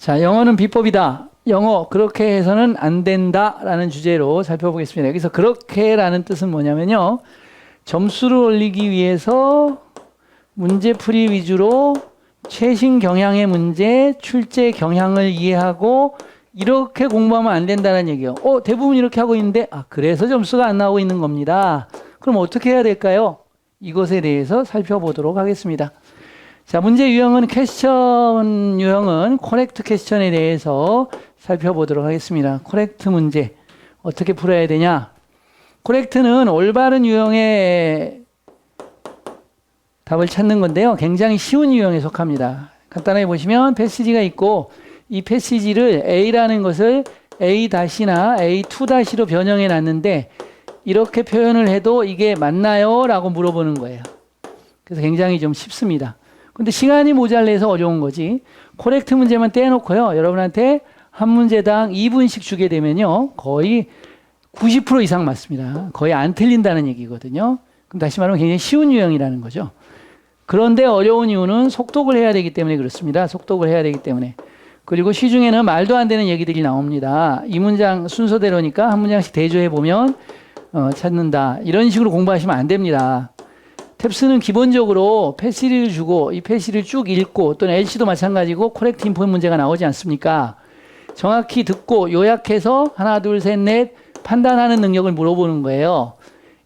자, 영어는 비법이다. 영어 그렇게 해서는 안 된다라는 주제로 살펴보겠습니다. 여기서 그렇게라는 뜻은 뭐냐면요. 점수를 올리기 위해서 문제풀이 위주로 최신 경향의 문제, 출제 경향을 이해하고 이렇게 공부하면 안 된다는 얘기예요. 대부분 이렇게 하고 있는데 그래서 점수가 안 나오고 있는 겁니다. 그럼 어떻게 해야 될까요? 이것에 대해서 살펴보도록 하겠습니다. 자, 문제 유형은 퀘스천 유형은 코렉트 퀘스천에 대해서 살펴보도록 하겠습니다. 코렉트 문제 어떻게 풀어야 되냐? 코렉트는 올바른 유형의 답을 찾는 건데요. 굉장히 쉬운 유형에 속합니다. 간단하게 보시면 패시지가 있고 이 패시지를 A라는 것을 A-나 A2-로 변형해 놨는데 이렇게 표현을 해도 이게 맞나요? 라고 물어보는 거예요. 그래서 굉장히 좀 쉽습니다. 근데 시간이 모자라서 어려운 거지. 코렉트 문제만 떼놓고요. 여러분한테 한 문제당 2분씩 주게 되면요. 거의 90% 이상 맞습니다. 거의 안 틀린다는 얘기거든요. 그럼 다시 말하면 굉장히 쉬운 유형이라는 거죠. 그런데 어려운 이유는 속독을 해야 되기 때문에 그렇습니다. 속독을 해야 되기 때문에. 그리고 시중에는 말도 안 되는 얘기들이 나옵니다. 이 문장 순서대로니까 한 문장씩 대조해 보면 찾는다. 이런 식으로 공부하시면 안 됩니다. 탭스는 기본적으로 패시리를 주고 이 패시리를 쭉 읽고 또는 LC도 마찬가지고 코렉트 인포 문제가 나오지 않습니까? 정확히 듣고 요약해서 하나, 둘, 셋, 넷 판단하는 능력을 물어보는 거예요.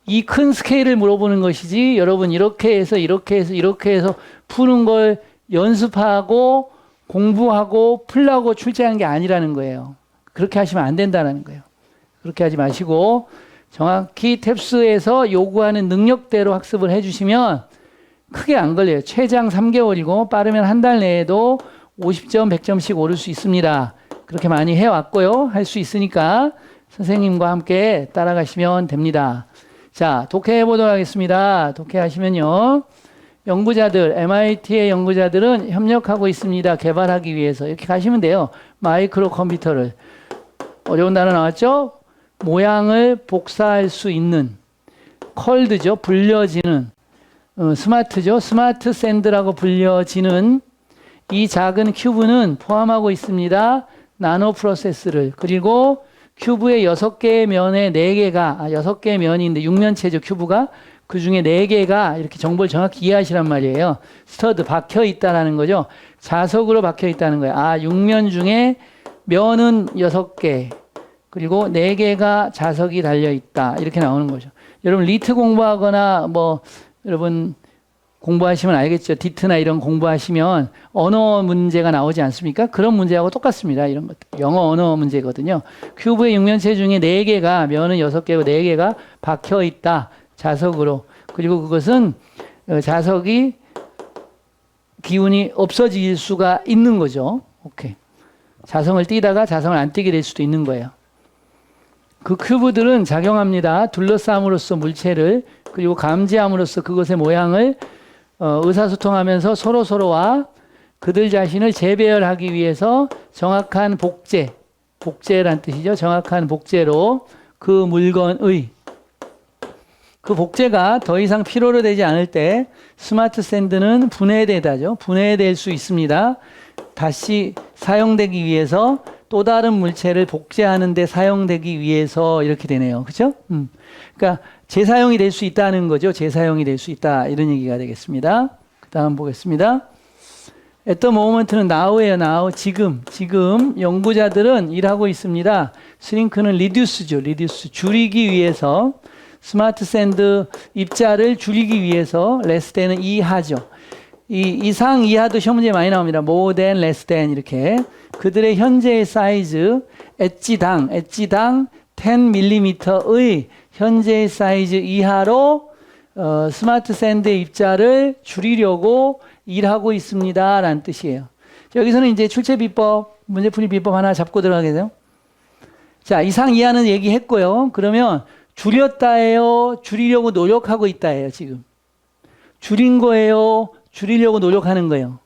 이 큰 스케일을 물어보는 것이지 여러분 이렇게 해서 푸는 걸 연습하고 공부하고 풀라고 출제하는 게 아니라는 거예요. 그렇게 하시면 안 된다는 거예요. 그렇게 하지 마시고 정확히 탭스에서 요구하는 능력대로 학습을 해주시면 크게 안 걸려요. 최장 3개월이고 빠르면 한 달 내에도 50점, 100점씩 오를 수 있습니다. 그렇게 많이 해왔고요. 할 수 있으니까 선생님과 함께 따라가시면 됩니다. 자, 독해해 보도록 하겠습니다. 독해하시면요. 연구자들, MIT의 연구자들은 협력하고 있습니다. 개발하기 위해서. 이렇게 가시면 돼요. 마이크로 컴퓨터를. 어려운 단어 나왔죠? 모양을 복사할 수 있는 컬드죠. 불려지는 스마트죠. 스마트 샌드라고 불려지는 이 작은 큐브는 포함하고 있습니다. 나노 프로세스를. 그리고 큐브의 6개의 면에 4개가 6개의 면이 있는데 6면체죠. 큐브가. 그 중에 4개가 이렇게 정보를 정확히 이해하시란 말이에요. 스터드 박혀 있다라는 거죠. 자석으로 박혀 있다는 거예요. 6면 중에 면은 6개. 그리고 4개가 자석이 달려있다. 이렇게 나오는 거죠. 여러분 리트 공부하거나 여러분 공부하시면 알겠죠. 디트나 이런 공부하시면 언어 문제가 나오지 않습니까? 그런 문제하고 똑같습니다. 이런 것들. 영어 언어 문제거든요. 큐브의 6면체 중에 4개가 면은 6개고 4개가 박혀있다. 자석으로. 그리고 그것은 자석이 기운이 없어질 수가 있는 거죠. 오케이. 자성을 띄다가 자성을 안 띄게 될 수도 있는 거예요. 그 큐브들은 작용합니다. 둘러싸움으로써 물체를 그리고 감지함으로써 그것의 모양을 의사소통하면서 서로서로와 그들 자신을 재배열하기 위해서 정확한 복제란 뜻이죠. 정확한 복제로 그 물건의 그 복제가 더 이상 필요로 되지 않을 때 스마트 샌드는 분해되다죠. 분해될 수 있습니다. 다시 사용되기 위해서 또 다른 물체를 복제하는 데 사용되기 위해서 이렇게 되네요. 그렇죠? 그러니까 재사용이 될 수 있다는 거죠. 재사용이 될 수 있다. 이런 얘기가 되겠습니다. 그 다음 보겠습니다. At the moment는 now예요. now. 지금 연구자들은 일하고 있습니다. shrink는 reduce죠. reduce. 줄이기 위해서 스마트 샌드 입자를 줄이기 위해서 less than은 이하죠. 이 이상 이하도 시험 문제에 많이 나옵니다. more than, less than 이렇게. 그들의 현재의 사이즈 엣지당 10mm의 현재의 사이즈 이하로 스마트 샌드의 입자를 줄이려고 일하고 있습니다. 라는 뜻이에요. 여기서는 이제 출제 비법, 문제풀이 비법 하나 잡고 들어가게 돼요. 자, 이상 이하는 얘기했고요. 그러면 줄였다예요? 줄이려고 노력하고 있다예요, 지금. 줄인 거예요? 줄이려고 노력하는 거예요?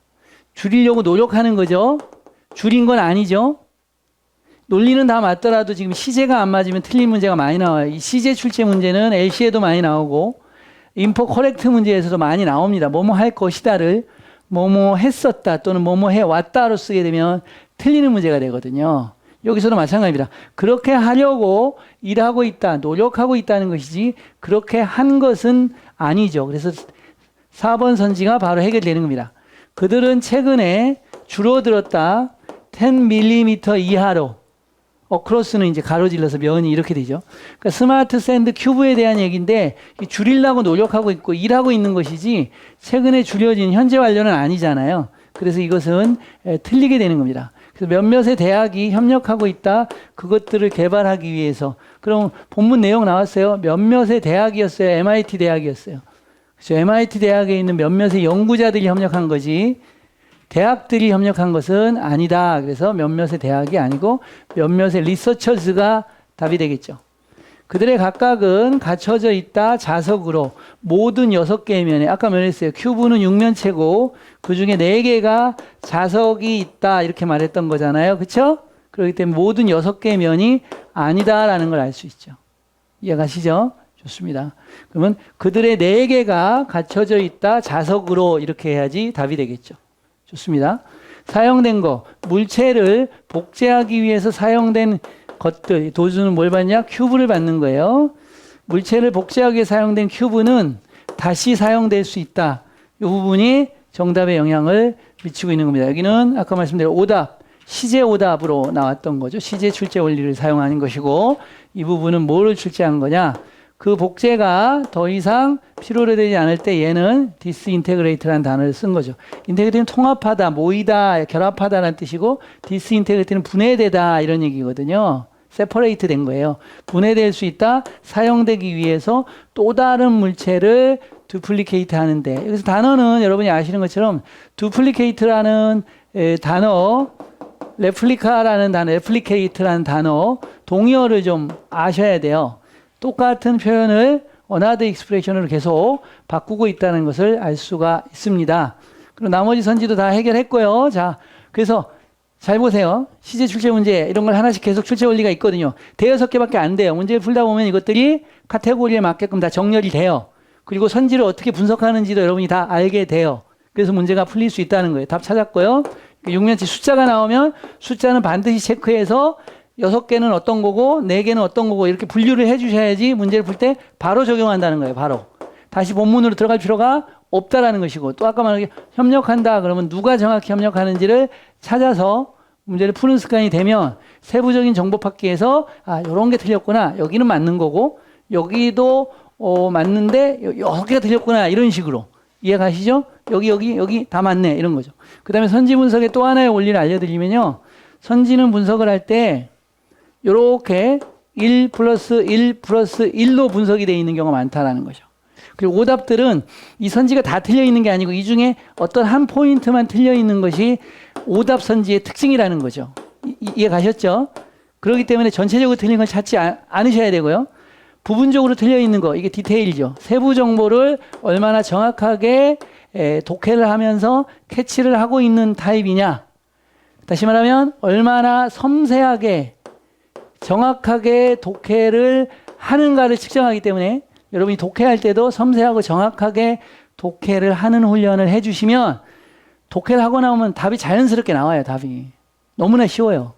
줄이려고 노력하는 거죠? 줄인 건 아니죠? 논리는 다 맞더라도 지금 시제가 안 맞으면 틀린 문제가 많이 나와요. 이 시제 출제 문제는 LC에도 많이 나오고 인포 커렉트 문제에서도 많이 나옵니다. 뭐뭐 할 것이다를 뭐뭐 했었다 또는 뭐뭐 해왔다로 쓰게 되면 틀리는 문제가 되거든요. 여기서도 마찬가지입니다. 그렇게 하려고 일하고 있다, 노력하고 있다는 것이지 그렇게 한 것은 아니죠. 그래서 4번 선지가 바로 해결되는 겁니다. 그들은 최근에 줄어들었다. 10mm 이하로. 어크로스는 이제 가로질러서 면이 이렇게 되죠. 그러니까 스마트 샌드 큐브에 대한 얘기인데 줄이려고 노력하고 있고 일하고 있는 것이지 최근에 줄여진 현재 완료는 아니잖아요. 그래서 이것은 틀리게 되는 겁니다. 그래서 몇몇의 대학이 협력하고 있다. 그것들을 개발하기 위해서. 그럼 본문 내용 나왔어요. 몇몇의 대학이었어요. MIT 대학이었어요. 그래서 MIT 대학에 있는 몇몇의 연구자들이 협력한 거지 대학들이 협력한 것은 아니다. 그래서 몇몇의 대학이 아니고 몇몇의 리서처즈가 답이 되겠죠. 그들의 각각은 갖춰져 있다. 자석으로 모든 6개의 면에 아까 말했어요. 큐브는 6면체고 그중에 4개가 자석이 있다. 이렇게 말했던 거잖아요. 그렇죠? 그렇기 때문에 모든 6개의 면이 아니다라는 걸 알 수 있죠. 이해가시죠? 좋습니다. 그러면 그들의 4개가 갖춰져 있다. 자석으로 이렇게 해야지 답이 되겠죠. 좋습니다. 사용된 거, 물체를 복제하기 위해서 사용된 것들, 도주는 뭘 받냐? 큐브를 받는 거예요. 물체를 복제하기 위해 사용된 큐브는 다시 사용될 수 있다. 이 부분이 정답에 영향을 미치고 있는 겁니다. 여기는 아까 말씀드린 오답, 시제 오답으로 나왔던 거죠. 시제 출제 원리를 사용하는 것이고 이 부분은 뭐를 출제한 거냐? 그 복제가 더 이상 필요로 되지 않을 때 얘는 디스인테그레이트라는 단어를 쓴 거죠. 인테그레이트는 통합하다, 모이다, 결합하다라는 뜻이고 디스인테그레이트는 분해되다 이런 얘기거든요. 세퍼레이트 된 거예요. 분해될 수 있다, 사용되기 위해서 또 다른 물체를 두플리케이트 하는데 여기서 단어는 여러분이 아시는 것처럼 두플리케이트라는 단어, 레플리카라는 단어, 레플리케이트라는 단어 동의어를 좀 아셔야 돼요. 똑같은 표현을 어나더 익스프레션으로 계속 바꾸고 있다는 것을 알 수가 있습니다. 그리고 나머지 선지도 다 해결했고요. 자, 그래서 잘 보세요. 시제 출제 문제 이런 걸 하나씩 계속 출제 원리가 있거든요. 대여섯 개밖에 안 돼요. 문제를 풀다 보면 이것들이 카테고리에 맞게끔 다 정렬이 돼요. 그리고 선지를 어떻게 분석하는지도 여러분이 다 알게 돼요. 그래서 문제가 풀릴 수 있다는 거예요. 답 찾았고요. 6년치 숫자가 나오면 숫자는 반드시 체크해서 6개는 어떤 거고 4개는 어떤 거고 이렇게 분류를 해 주셔야지 문제를 풀 때 바로 적용한다는 거예요. 바로. 다시 본문으로 들어갈 필요가 없다라는 것이고 또 아까 말한 게 협력한다 그러면 누가 정확히 협력하는지를 찾아서 문제를 푸는 습관이 되면 세부적인 정보 받기에서 아 이런 게 틀렸구나. 여기는 맞는 거고 여기도 맞는데 6개가 틀렸구나. 이런 식으로. 이해가시죠? 여기 다 맞네. 이런 거죠. 그 다음에 선지 분석의 또 하나의 원리를 알려드리면요. 선지는 분석을 할때 요렇게 1 플러스 1 플러스 1로 분석이 되어 있는 경우가 많다라는 거죠. 그리고 오답들은 이 선지가 다 틀려 있는 게 아니고 이 중에 어떤 한 포인트만 틀려 있는 것이 오답 선지의 특징이라는 거죠. 이해 가셨죠? 그렇기 때문에 전체적으로 틀린 걸 찾지 않으셔야 되고요. 부분적으로 틀려 있는 거, 이게 디테일이죠. 세부 정보를 얼마나 정확하게 독해를 하면서 캐치를 하고 있는 타입이냐. 다시 말하면 얼마나 섬세하게 정확하게 독해를 하는가를 측정하기 때문에 여러분이 독해할 때도 섬세하고 정확하게 독해를 하는 훈련을 해주시면 독해를 하고 나오면 답이 자연스럽게 나와요. 답이. 너무나 쉬워요.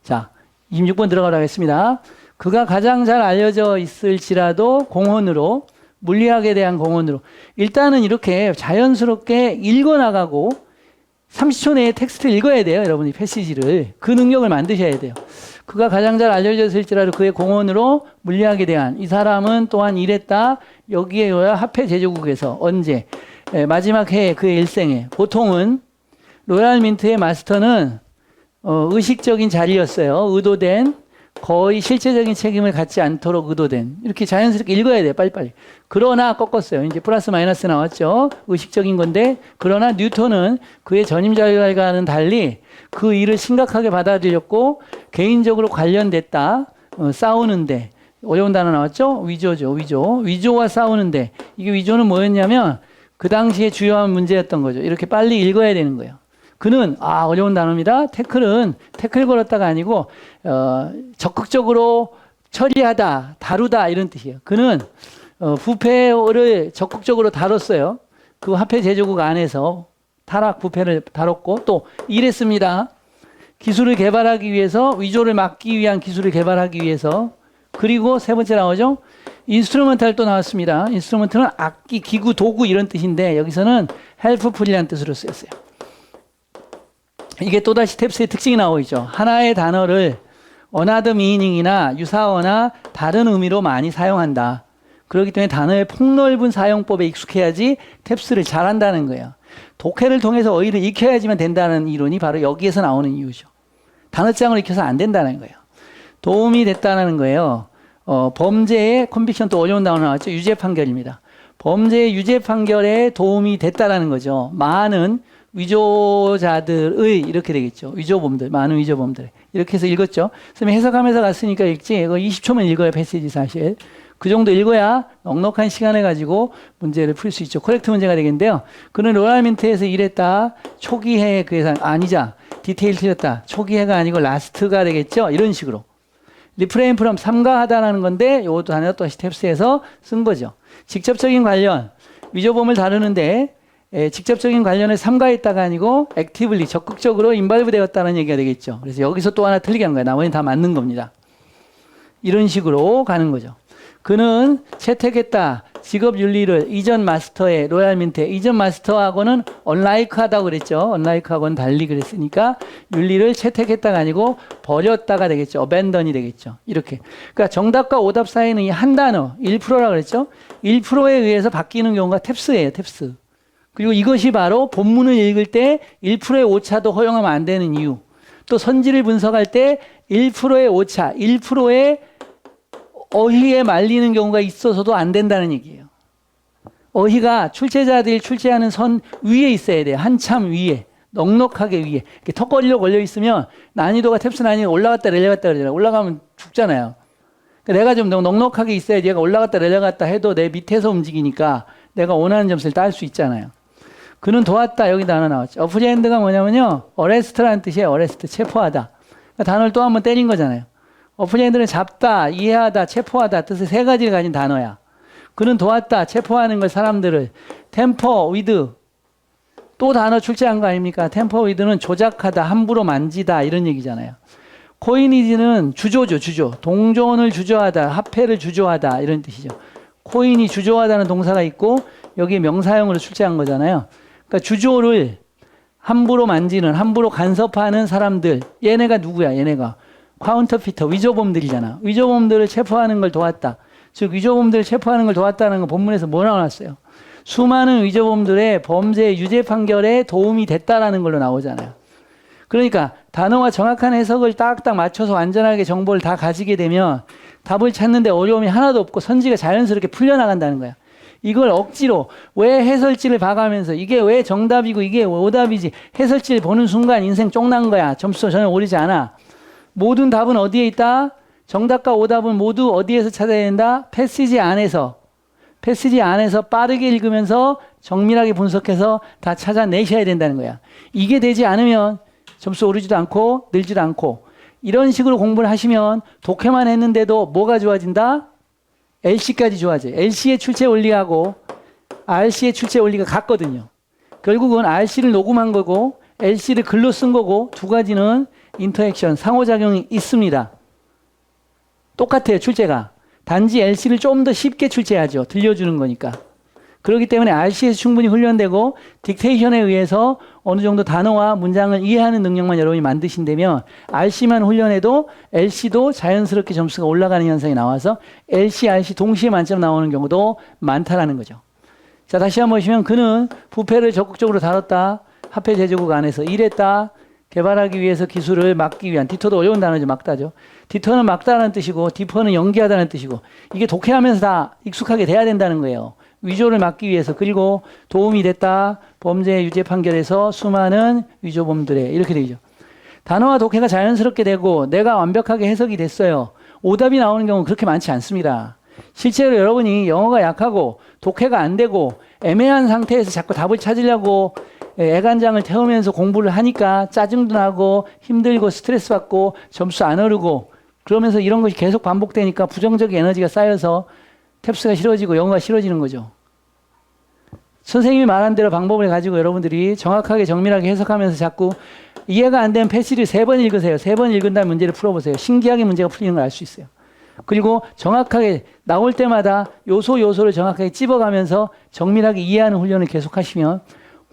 자, 26번 들어가도록 하겠습니다. 그가 가장 잘 알려져 있을지라도 공헌으로 물리학에 대한 공헌으로 일단은 이렇게 자연스럽게 읽어나가고 30초 내에 텍스트를 읽어야 돼요. 여러분이 패시지를. 그 능력을 만드셔야 돼요. 그가 가장 잘 알려졌을지라도 그의 공헌으로 물리학에 대한 이 사람은 또한 이랬다. 여기에 합해 제조국에서 언제 마지막 해에 그의 일생에 보통은 로얄 민트의 마스터는 의식적인 자리였어요. 의도된 거의 실제적인 책임을 갖지 않도록 의도된 이렇게 자연스럽게 읽어야 돼요. 빨리빨리. 그러나 꺾었어요. 이제 플러스 마이너스 나왔죠. 의식적인 건데 그러나 뉴턴은 그의 전임 자료와는 달리 그 일을 심각하게 받아들였고 개인적으로 관련됐다. 싸우는데 어려운 단어 나왔죠? 위조죠. 위조와 싸우는데 이게 위조는 뭐였냐면 그 당시에 주요한 문제였던 거죠. 이렇게 빨리 읽어야 되는 거예요. 그는 어려운 단어입니다. 태클 걸었다가 아니고 적극적으로 처리하다, 다루다 이런 뜻이에요. 그는 부패를 적극적으로 다뤘어요. 그 화폐 제조국 안에서 타락 부패를 다뤘고 또 이랬습니다. 기술을 개발하기 위해서, 위조를 막기 위한 기술을 개발하기 위해서. 그리고 세 번째 나오죠. 인스트루먼탈 또 나왔습니다. 인스트루먼트는 악기, 기구, 도구 이런 뜻인데 여기서는 헬프풀이라는 뜻으로 쓰였어요. 이게 또다시 탭스의 특징이 나오죠. 하나의 단어를 another meaning이나 유사어나 다른 의미로 많이 사용한다. 그렇기 때문에 단어의 폭넓은 사용법에 익숙해야지 탭스를 잘한다는 거예요. 독해를 통해서 어휘를 익혀야지만 된다는 이론이 바로 여기에서 나오는 이유죠. 단어장을 익혀서 안 된다는 거예요. 도움이 됐다는 거예요. 범죄의 컨빅션 또 어려운 단어 나왔죠. 유죄 판결입니다. 범죄의 유죄 판결에 도움이 됐다라는 거죠. 많은 위조자들의 이렇게 되겠죠. 위조범들, 많은 위조범들. 이렇게 해서 읽었죠. 선생님 해석하면서 갔으니까 읽지. 이거 20초만 읽어야 패시지 사실. 그 정도 읽어야 넉넉한 시간을 가지고 문제를 풀 수 있죠. 코렉트 문제가 되겠는데요. 그는 로얄민트에서 일했다. 초기해 그 예상 아니자. 디테일 틀렸다. 초기해가 아니고 라스트가 되겠죠. 이런 식으로. 리프레인 프롬 삼가하다라는 건데 이것도 단어 또다시 탭스에서 쓴 거죠. 직접적인 관련. 위조범을 다루는데 직접적인 관련을 삼가했다가 아니고 액티블리 적극적으로 인발브 되었다는 얘기가 되겠죠. 그래서 여기서 또 하나 틀리게 한 거예요. 나머지는 다 맞는 겁니다. 이런 식으로 가는 거죠. 그는 채택했다. 직업 윤리를 이전 마스터의 로얄민트의 이전 마스터하고는 unlike하다고 그랬죠. unlike하고는 달리 그랬으니까 윤리를 채택했다가 아니고 버렸다가 되겠죠. abandon이 되겠죠. 이렇게. 그러니까 정답과 오답 사이는 이 한 단어 1%라고 그랬죠. 1%에 의해서 바뀌는 경우가 탭스예요. 탭스. 그리고 이것이 바로 본문을 읽을 때 1%의 오차도 허용하면 안 되는 이유. 또 선지를 분석할 때 1%의 오차, 1%의 어휘에 말리는 경우가 있어서도 안 된다는 얘기예요. 어휘가 출제자들이 출제하는 선 위에 있어야 돼요. 한참 위에. 넉넉하게 위에. 이렇게 턱걸이로 걸려 있으면 난이도가 탭스 난이도가 올라갔다 내려갔다 그러잖아요. 올라가면 죽잖아요. 그러니까 내가 좀 넉넉하게 있어야지 얘가 올라갔다 내려갔다 해도 내 밑에서 움직이니까 내가 원하는 점수를 딸 수 있잖아요. 그는 도왔다. 여기도 하나 나왔죠. 어프리엔드가 뭐냐면요. 어레스트라는 뜻이에요. 어레스트. 체포하다. 그러니까 단어를 또 한번 때린 거잖아요. 어프리엔드는 잡다, 이해하다, 체포하다 뜻의 세 가지를 가진 단어야. 그는 도왔다, 체포하는 걸 사람들을. 템퍼 위드 또 단어 출제한 거 아닙니까? 템퍼 위드는 조작하다, 함부로 만지다 이런 얘기잖아요. 코이니지는 주조죠, 주조. 동전을 주조하다, 화폐를 주조하다 이런 뜻이죠. 코인이 주조하다는 동사가 있고 여기 명사형으로 출제한 거잖아요. 그러니까 주조를 함부로 만지는, 함부로 간섭하는 사람들. 얘네가 누구야? 얘네가 카운터피터, 위조범들이잖아. 위조범들을 체포하는 걸 도왔다. 즉 위조범들을 체포하는 걸 도왔다는 건 본문에서 뭐 나왔어요? 수많은 위조범들의 범죄 유죄 판결에 도움이 됐다라는 걸로 나오잖아요. 그러니까 단어와 정확한 해석을 딱딱 맞춰서 완전하게 정보를 다 가지게 되면 답을 찾는데 어려움이 하나도 없고 선지가 자연스럽게 풀려나간다는 거야. 이걸 억지로 왜 해설지를 봐가면서 이게 왜 정답이고 이게 왜 오답이지 해설지를 보는 순간 인생 쫑난 거야. 점수 전혀 오르지 않아. 모든 답은 어디에 있다? 정답과 오답은 모두 어디에서 찾아야 된다? 패시지 안에서. 패시지 안에서 빠르게 읽으면서 정밀하게 분석해서 다 찾아내셔야 된다는 거야. 이게 되지 않으면 점수 오르지도 않고 늘지도 않고 이런 식으로 공부를 하시면 독해만 했는데도 뭐가 좋아진다? LC까지 좋아져요. LC의 출제 원리하고 RC의 출제 원리가 같거든요. 결국은 RC를 녹음한 거고 LC를 글로 쓴 거고 두 가지는 인터액션, 상호작용이 있습니다. 똑같아요, 출제가. 단지 LC를 좀 더 쉽게 출제하죠. 들려주는 거니까. 그렇기 때문에 RC에서 충분히 훈련되고 딕테이션에 의해서 어느 정도 단어와 문장을 이해하는 능력만 여러분이 만드신다면 RC만 훈련해도 LC도 자연스럽게 점수가 올라가는 현상이 나와서 LC, RC 동시에 만점 나오는 경우도 많다라는 거죠. 자, 다시 한번 보시면 그는 부패를 적극적으로 다뤘다. 화폐 제조국 안에서 일했다. 개발하기 위해서 기술을 막기 위한, 디터도 어려운 단어죠. 막다죠. 디터는 막다라는 뜻이고 디퍼는 연기하다는 뜻이고 이게 독해하면서 다 익숙하게 돼야 된다는 거예요. 위조를 막기 위해서. 그리고 도움이 됐다. 범죄 유죄 판결에서 수많은 위조범들의 이렇게 되죠. 단어와 독해가 자연스럽게 되고 내가 완벽하게 해석이 됐어요. 오답이 나오는 경우는 그렇게 많지 않습니다. 실제로 여러분이 영어가 약하고 독해가 안 되고 애매한 상태에서 자꾸 답을 찾으려고 애간장을 태우면서 공부를 하니까 짜증도 나고 힘들고 스트레스 받고 점수 안 오르고 그러면서 이런 것이 계속 반복되니까 부정적인 에너지가 쌓여서 탭스가 싫어지고 영어가 싫어지는 거죠. 선생님이 말한 대로 방법을 가지고 여러분들이 정확하게 정밀하게 해석하면서 자꾸 이해가 안 되면 패시지를 3번 읽으세요. 3번 읽은 다음 문제를 풀어보세요. 신기하게 문제가 풀리는 걸 알 수 있어요. 그리고 정확하게 나올 때마다 요소를 정확하게 찝어가면서 정밀하게 이해하는 훈련을 계속하시면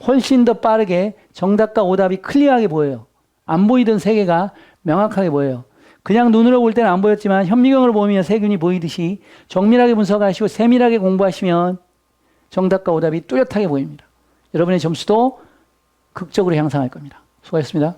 훨씬 더 빠르게 정답과 오답이 클리어하게 보여요. 안 보이던 세계가 명확하게 보여요. 그냥 눈으로 볼 때는 안 보였지만 현미경으로 보면 세균이 보이듯이 정밀하게 분석하시고 세밀하게 공부하시면 정답과 오답이 뚜렷하게 보입니다. 여러분의 점수도 극적으로 향상할 겁니다. 수고하셨습니다.